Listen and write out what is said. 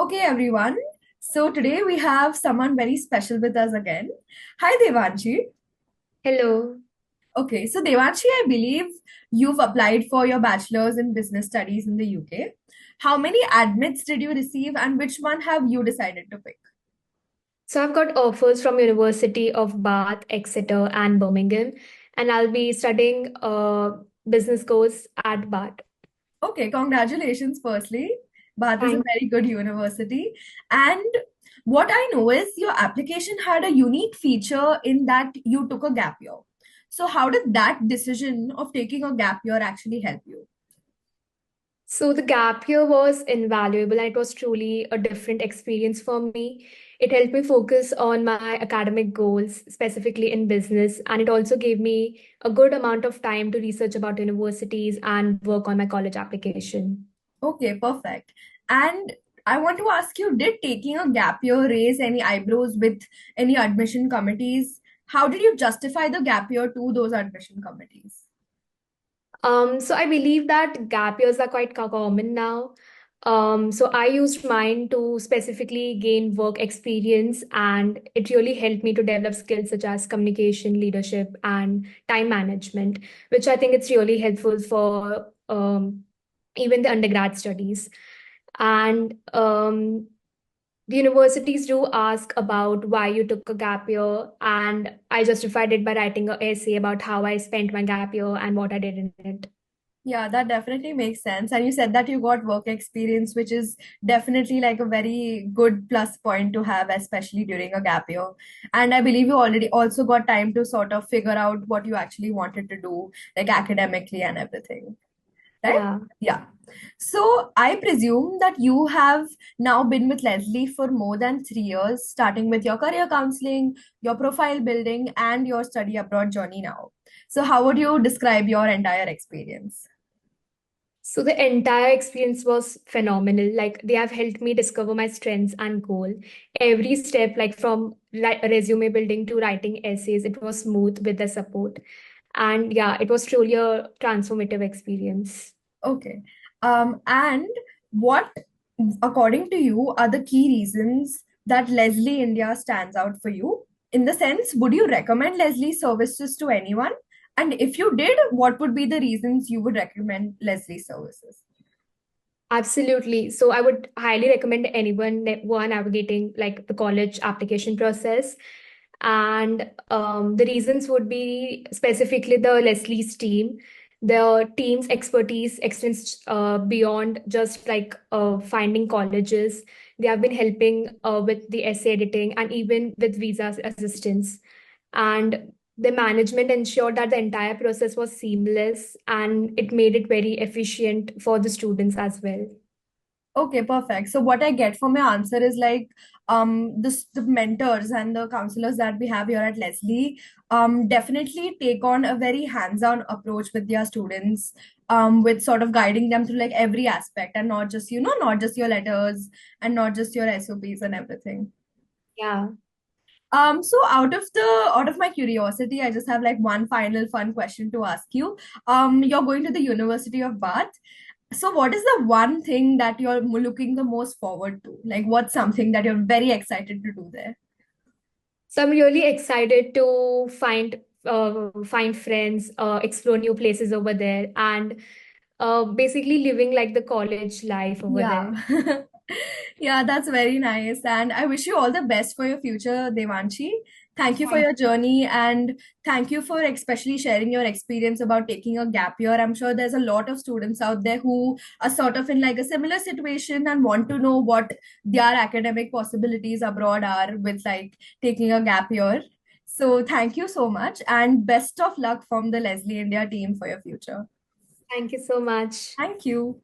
Okay, everyone. So today we have someone very special with us again. Hi, Devanshi. Hello. Okay, so Devanshi, I believe you've applied for your bachelor's in business studies in the UK. How many admits did you receive, and which one have you decided to pick? So I've got offers from University of Bath, Exeter, and Birmingham, and I'll be studying a business course at Bath. Okay, congratulations, firstly. Bath is a Thank very good university. And what I know is your application had a unique feature in that you took a gap year. So, how did that decision of taking a gap year actually help you? So the gap year was invaluable and it was truly a different experience for me. It helped me focus on my academic goals, specifically in business, and it also gave me a good amount of time to research about universities and work on my college application. Okay, perfect. And I want to ask you, did taking a gap year raise any eyebrows with any admission committees? How did you justify the gap year to those admission committees? So I believe that gap years are quite common now. So I used mine to specifically gain work experience, and it really helped me to develop skills such as communication, leadership, and time management, which I think it's really helpful for even the undergrad studies. And the universities do ask about why you took a gap year, and I justified it by writing an essay about how I spent my gap year and what I did in it. Yeah, that definitely makes sense. And you said that you got work experience, which is definitely like a very good plus point to have, especially during a gap year. And I believe you already also got time to sort of figure out what you actually wanted to do, like academically and everything. Right? Yeah. Yeah. So I presume that you have now been with Leslie for more than 3 years, starting with your career counseling, your profile building, and your study abroad journey now. So, how would you describe your entire experience? So the entire experience was phenomenal. Like they have helped me discover my strengths and goal. Every step, like from resume building to writing essays, it was smooth with the support. And yeah, it was truly a transformative experience. Okay. And what, according to you, are the key reasons that Leslie India stands out for you? In the sense, would you recommend Leslie services to anyone? And if you did, what would be the reasons you would recommend Leslie services? Absolutely. So I would highly recommend anyone who are navigating like the college application process. And the reasons would be specifically the Leslie's team. The team's expertise extends beyond just like finding colleges. They have been helping with the essay editing and even with visa assistance. And the management ensured that the entire process was seamless and it made it very efficient for the students as well. Okay, perfect. So what I get from your answer is like this the mentors and the counselors that we have here at Leslie definitely take on a very hands-on approach with their students with sort of guiding them through like every aspect and not just not just your letters and not just your SOPs and everything. Yeah. So out of my curiosity, I just have like one final fun question to ask you. You're going to the University of Bath. So what is the one thing that you're looking the most forward to? Like what's something that you're very excited to do there? So I'm really excited to find friends, explore new places over there, and basically living like the college life over there. Yeah. Yeah, that's very nice. And I wish you all the best for your future, Devanshi. Thank you for Thank your journey and thank you for especially sharing your experience about taking a gap year. I'm sure there's a lot of students out there who are sort of in like a similar situation and want to know what their academic possibilities abroad are with like taking a gap year. So thank you so much and best of luck from the Leslie India team for your future. Thank you so much. Thank you.